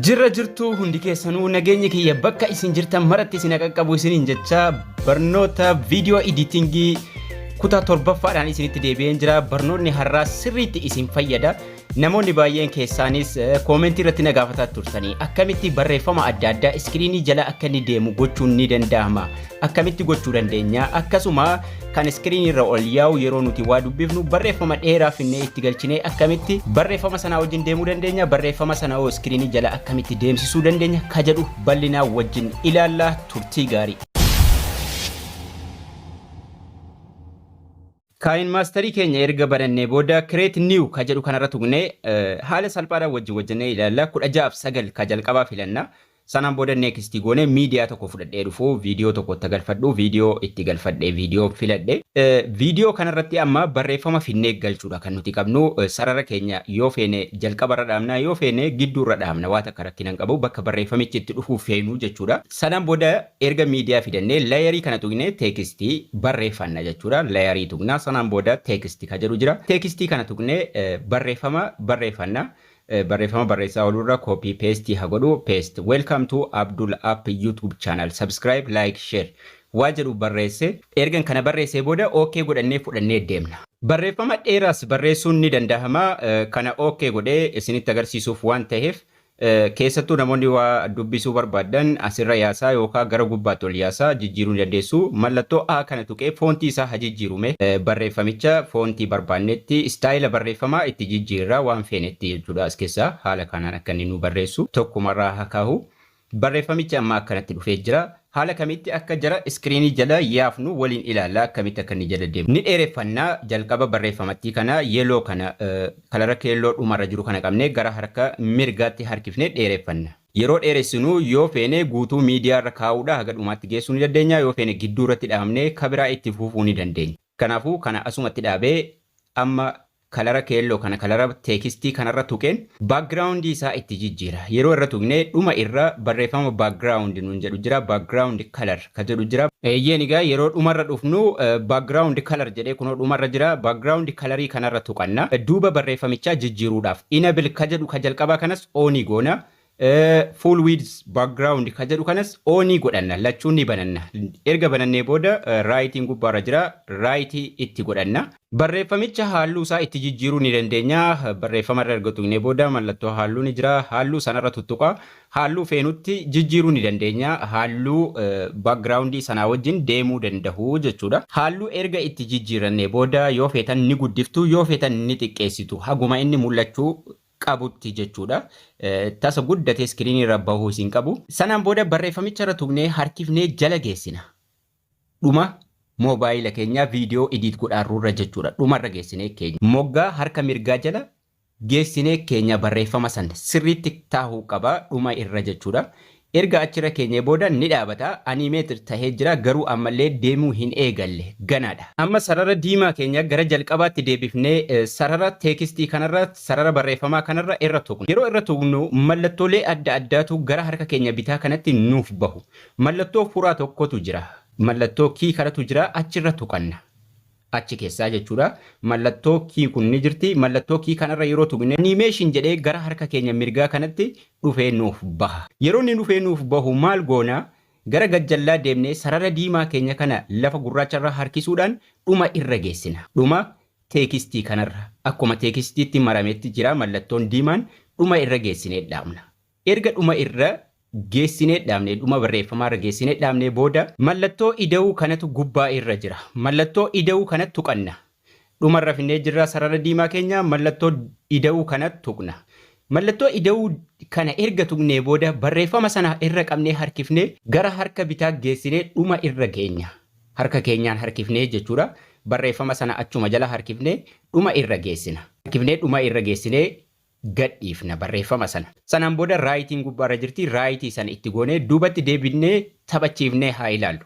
Jirra jirtu hundi keessanuu nageenya kiyya bakka isin jirtan maratti isin qaqqabu isiniin jecha barnoota viidiyoo editingii kutaa torbaffaadhaan isinitti deebi'een jira. Barnoonni har'aa sirriitti isin fayyada. Namoonni baay'een keessaanis koomentii irratti na gaafataa turtanii akkamitti barreeffama adda addaa iskiriinii jala akka inni deemu gochuun ni danda'ama, akkamitti gochuu dandeenya, akkasuma kan iskiriinii irra ol yaa'u yeroo nuti waa dubbifnu barreeffama dheeraa finnee itti galchinee akkamitti barreeffama sana wajjin deemuu dandeenya, barreeffama sana oo iskiriinii jala akkamitti deemsisuu dandeenya ka jedhu bal'inaa wajjin ilaallaa. Turtii gaarii. Kain masterii keenya erga barannee booda create new ka jedhu kanarra tuqnee haala salphaadhaan wajjin ilaalla. 16:9 ka jalqabaa filanna. Sanaan booda next goone media tokko fudhadhee dhufu video tokko itti galfadhu, video itti galfadhee video filadhe. Video kanarratti amma barreeffama finnee galchuudha kan nuti qabnu. Sarara keenya yoo feene jalqabarra dhaabna, yoo feene gidduurra dhaabna, waan akka rakkinaan qabu bakka barreeffamichi itti dhufu feenu jechuudha. Sanaan booda erga media fidannee layerii kana tuqnee text barreeffanna jechuudha. Layerii tuqna. Sanaan booda text ka jedhu jira. Text kana tuqnee barreeffama barreeffanna. Barreeffama barreessaa olurra copy paste haa godhu. Paste. Welcome to Abdul App YouTube channel. Subscribe, like, share. Waa jedhu barreesse. Ergan kana barreessee booda okay godhannee fudhannee deemna. Barreeffama dheeraas barreessuun ni danda'ama. Kana okay godhee isinitti agarsiisuuf waan ta'eef keessattuu namoonni waa dubbisuu barbaadan asirra yaasaa yookaan gara gubbaatti ol yaasaa jijjiiruu dandeessu. Mallattoo A kana tuqee foontii isaa haa jijjiirume. Barreeffamicha foontii barbaannetti istaayila barreeffamaa itti jijjiirraa waan feenetti jechuudha. As keessaa haala kanaan akka inni nu barreessu tokkumarraa haa kaahu. Barreeffamicha amma akkanatti dhufee jira. Haala kamitti akka jara iskiriinii jala yaafnu waliin ilaalla. Akkamitti akka inni jala deemu ni dheereffannaa. Jalqaba barreeffamatti kana yeeloo kana kalara keelloo dhumarra jiru kana qabnee gara harka mirgaatti harkifnee dheereffanna. Yeroo dheeressinu yoo feene guutuu miidiyaa irra kaa'uudha haga dhumaatti geessuu ni dandeenya. Yoo feene gidduu irratti dhaabnee kabiraa itti fufuu ni dandeenya. Kanaafuu kana asumatti dhaabee amma kalara keelloo kana kalara teekstii kanarra tuqeen background isaa itti jijjiira. Yeroo irra tuqnee dhuma irra barreeffama background nun jedhu jira. Background color ka jedhu jira. Eeyyeen egaa yeroo dhumarra dhufnu background color jedhee kunoo dhumarra jira. Background colorii kanarra tuqanna. Duuba barreeffamichaa jijjiiruudhaaf enable ka jedhu ka jalqabaa kanas onii goona. Full width background ka jedhu kanas onii godhanna. Lachuun ni bananna. Erga banannee booda raayitiin gubbaarra jira. Raayitii itti godhanna. Barreeffamicha halluu isaa itti jijjiiruu ni dandeenya. Barreeffama irra erga tuqnee booda mallattoo halluu ni jira. Halluu sanarra tuttuqa. Halluu feenutti jijjiiruu ni dandeenya. Halluu background sanaa wajjin deemuu danda'u jechuudha. Halluu erga itti jijjiirannee booda yoo feetan ni guddiftu, yoo feetan ni xiqqeessitu. Haguma inni mul'achuu qabutti jechuudha. Tasa guddatee iskiriinii irra bahuu isin qabu. Sanaan booda barreeffamicha irra tuqnee harkifnee jala geessina. Dhuma moobaayila keenya viidiyoo edit godhaarruurra jechuudha. Dhumarra geessinee keenya. Moggaa harka mirgaa jala geessinee keenya barreeffama san sirriitti taa'uu qaba dhuma irra jechuudha. Erga achirra keenya booda ni dhaabata. Animeetir tahee jira garuu ammallee deemuu hin eegalle ganaadha. Amma sarara diimaa keenya gara jalqabaatti deebifnee sarara teekstii kanarra sarara barreeffamaa kanarra irra tuqnu. Yeroo irra tuqnu mallattoolee adda addaatu gara harka keenya bitaa kanatti nuuf bahu. Mallattoo furaa tokkotu jira. Mallattoo kii kanatu jira. Achirra tuqanna. Achi keessaa jechuudha. Mallattoo kii kun ni jirti. Mallattoo kii kanarra yeroo tuqne animation jedhee gara harka keenya mirgaa kanatti dhufee nuuf baha. Yeroo inni dhufee nuuf bahu maal goona? Gara gajjallaa deemnee sarara diimaa keenya kana lafa gurraacharra harkisuudhaan dhuma irra geessina. Dhuma teekstii kanarra akkuma teekstiitti marametti jira mallattoon diimaan dhuma irra geessinee dhaabna. Erga dhuma irra geessinee dhaabnee dhuma barreeffamaa irra geessinee dhaabnee booda mallattoo ida'uu kanatu gubbaa irra jira. Mallattoo ida'uu kanatti tuqanna. Dhumarra finnee jirra sarara diimaa keenya mallattoo ida'uu kanatti tuqna. Mallattoo ida'uu kana erga tuqnee booda barreeffama sana irra qabnee harkifnee gara harka bitaa geessinee dhuma irra geenya. Harka keenyaan harkifnee jechuudha. Barreeffama sana achuma jala harkifnee dhuma irra geessina. Harkifnee dhuma irra geessinee gadhiifna barreeffama sana. Sanaan booda raayitiin gubbaarra jirti. Raayitii sana itti goonee duubatti deebinee taphachiifnee haa ilaallu.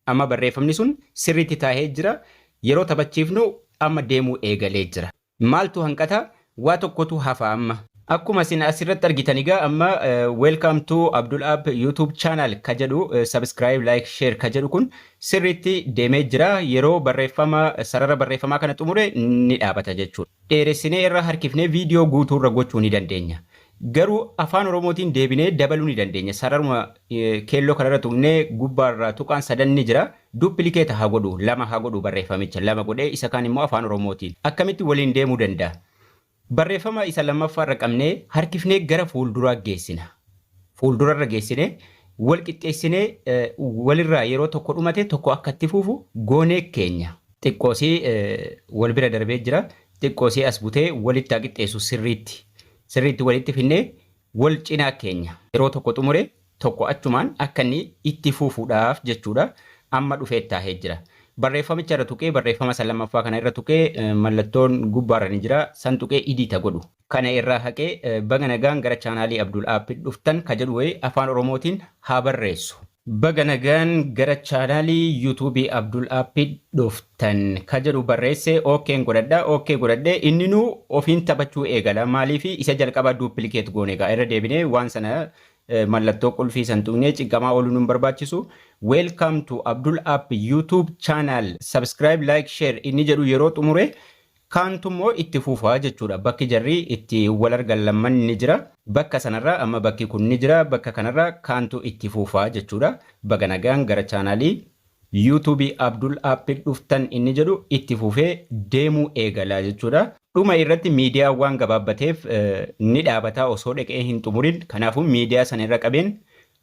Amma barreeffamni sun sirriitti taa'ee jira. Yeroo taphachiifnu amma deemuu eegalee jira. Maaltu hanqata? Waa tokkotu hafa amma. Akkuma isin asirratti argitan egaa amma welcome to Abdul App YouTube channel ka jedhu subscribe, like, share ka jedhu kun sirriitti deemee jira. Yeroo barreeffama sarara barreeffamaa kana xumure ni dhaabata jechuudha. Dheeressinee irra harkifnee viidiyoo guutuu irra gochuu ni dandeenya. Garuu afaan oromootiin deebinee dabaluu ni dandeenya. Sararuma keelloo kanarra tuqnee gubbaarraa tuqaan sadan ni jira. Duppilikeeta haa godhu, lama haa godhu barreeffamicha, lama godhee isa kaan immoo afaan oromootiin akkamitti waliin deemuu danda'a. Barreeffama isa lammaffaarra qabnee harkifnee gara fuulduraa geessina. Fuuldurarra geessinee wal qixxeessinee walirraa yeroo tokko dhumate tokko akka itti fuufu goonee keenya. Xiqqoosii wal bira darbee jira. Xiqqoosii as butee walitti haa qixxeessu sirriitti walitti finnee wal cinaa keenya. Yeroo tokko xumure tokko achumaan akka inni itti fuufuudhaaf jechuudha. Amma dhufee taa'ee jira. Barreeffamicha irra tuqee barreeffama isa lammaffaa kana irra tuqee mallattoon gubbaarra ni jira. San tuqee idiita godhu. Kana irraa haqee baga nagaan gara chaanaalii Abdul App dhuftan ka jedhu wayii afaan oromootiin haa barreessu. Baga nagaan gara chaanaalii yuutuubii Abdul App dhuftan ka jedhu barreessee ookeen godhadha. Ookee godhadhee inni nu ofiin taphachuu eegala. Maaliifi isa jalqabaa duuppilikeet goone egaa irra deebinee waan sana mallattoo qulfii san tuqnee cinqamaa ooluu nun barbaachisu. Welcome to Abdul App YouTube channel. Subscribe, like, share inni jedhu yeroo xumure kaantummoo itti fuufaa jechuudha. Bakki jarri itti wal argan lamman ni jira. Bakka sanarra amma bakki kun ni jira. Bakka kanarra kaantu itti fuufaa jechuudha. Baga nagaan gara chaanaalii YouTube Abdul App dhuftan inni jedhu itti fuufee deemuu eegala jechuudha. Dhuma irratti miidiyaa waan gabaabbateef ni dhaabataa osoo dhaqee hin xumurin. Kanaafuu miidiyaa sana irra qabeen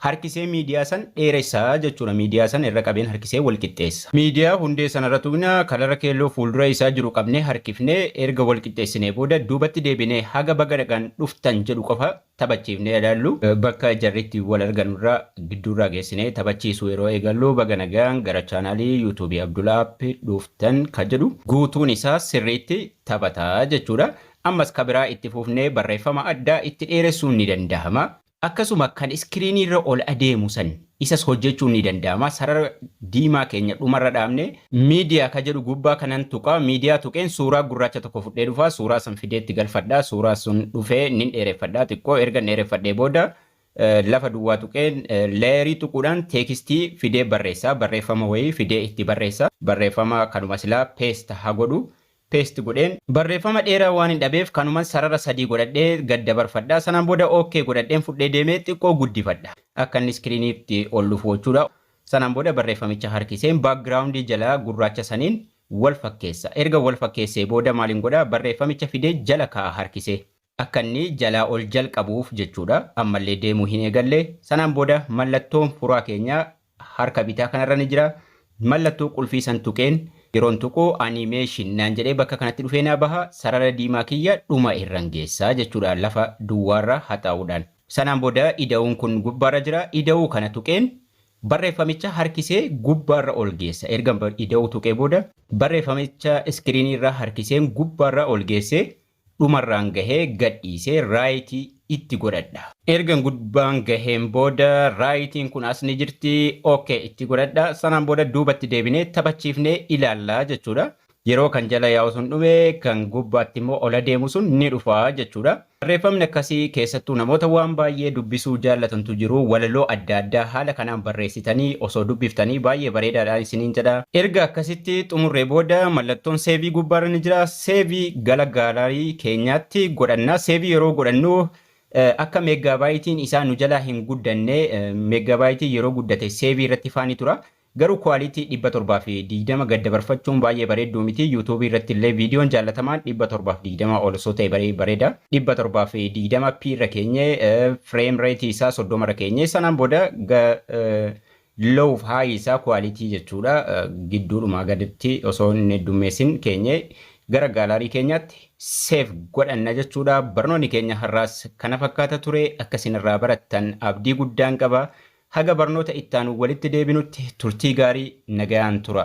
harkisee miidiyaa san dheeressaa jechuudha. Miidiyaa san irra qabeen harkisee wal qixxeessa. Miidiyaa hundee sanarra tuqna kalara keelloo fuuldura isaa jiru qabnee harkifnee erga wal qixxeessinee booda duubatti deebinee haga baga nagaan dhuftan jedhu qofa taphachiifnee ilaallu. Bakka jarritti wal arganurraa gidduurraa geessinee taphachiisu yeroo eegallu baga nagaan gara chaanaalii yuutuubii Abdul App dhuftan ka jedhu guutuun isaa sirriitti taphataa jechuudha. Ammas kabiraa itti fuufnee barreeffama addaa itti dheeressuun ni danda'ama. Akkasuma kan iskiriinii irra ol adeemu san isas hojjechuun ni danda'ama. Sarara diimaa keenya dhumarra dhaabne miidiyaa ka jedhu gubbaa kanan tuqa. Miidiyaa tuqeen suuraa gurraacha tokko fudhee dhufa. Suuraa san fideetti galfadhaa. Suuraa sun dhufee nin dheereffadhaa xiqqoo erga dheereffadhee booda lafa duwwaa tuqeen leerii tuquudhaan teekistii fidee barreessa. Barreeffama wayii fidee itti barreessa. Barreeffama kanuma silaa peest haa godhu. Peest godheen barreeffama dheeraa waan hin dhabeef kanuma sarara sadii godhadhee gad dabarfadhaa. Sanaan booda ookee godhadheen fudhee deemee xiqqoo guddifadha. Akka inni iskiriiniitti ol dhufu jechuudha. Sanaan booda barreeffamicha harkiseen baakgiraawundii jalaa gurraacha saniin wal fakkeessa. Erga wal fakkeessee booda maaliin godhaa barreeffamicha fidee jala kaa'a harkisee. Akka inni jalaa ol jalqabuuf jechuudha. Ammallee deemuu hin eegalle. Sanaan booda mallattoon furaa keenyaa harka bitaa kanarra ni jira. Mallattoo qulfii san tuqeen yeroon tuquu animation naan jedhee bakka kanatti dhufee naa baha sarara diimaa kiyya dhuma irraan geessaa jechuudha lafa duwwaarra haxaa'uudhaan. Sanaan booda ida'uun kun gubbaarra jira. Ida'uu kana tuqeen barreeffamicha harkisee gubbaarra ol geessa. Erga ida'uu tuqee booda barreeffamicha iskiriiniirra harkiseen gubbaarra ol geessee dhumarraan gahee gadhiisee raayitii itti godhadha. Ergan gubbaan gaheen booda raayitiin kun as ni jirti. Ookee itti godhadha. Sanaan booda duubatti deebinee taphachiifnee ilaallaa jechuudha. Yeroo kan jala yaa'u sun dhume kan gubbaatti immoo ol adeemu sun ni dhufa jechuudha. Barreeffamni akkasii keessattuu namoota waan baay'ee dubbisuu jaallatantu jiru. Walaloo adda addaa haala kanaan barreessitanii osoo dubbiftanii baay'ee bareedaadhaan isiniin jedha. Erga akkasitti xumurree booda mallattoon seevii gubbaarra ni jira. Seevii gara gaalaarii keenyaatti godhanna. Seevii yeroo godhannu akka meeggaabaaytiin isaa nu jalaa hin guddanne meeggaabaaytii yeroo guddate seevii irratti faani tura. Garuu kwaalitii 720 gad dabarfachuun baay'ee bareedduu miti. YouTube irratti illee viidiyoon jaallatamaan 720 ol osoo ta'e bareeda. 720 p irra keenye frame rate isaa 30 irra keenye. Sanaan booda low high isaa kwaalitii jechuudha. Gidduudhumaa gaditti osoo hin heddummeessin keenye gara gaalaarii keenyaatti save godhanna jechuudha. Barnoonni keenya har'aas kana fakkaata ture. Akkasiin irraa barattan abdii guddaan qaba. Haga barnoota ittaanu walitti deebinutti turtii gaarii nagayaan tura.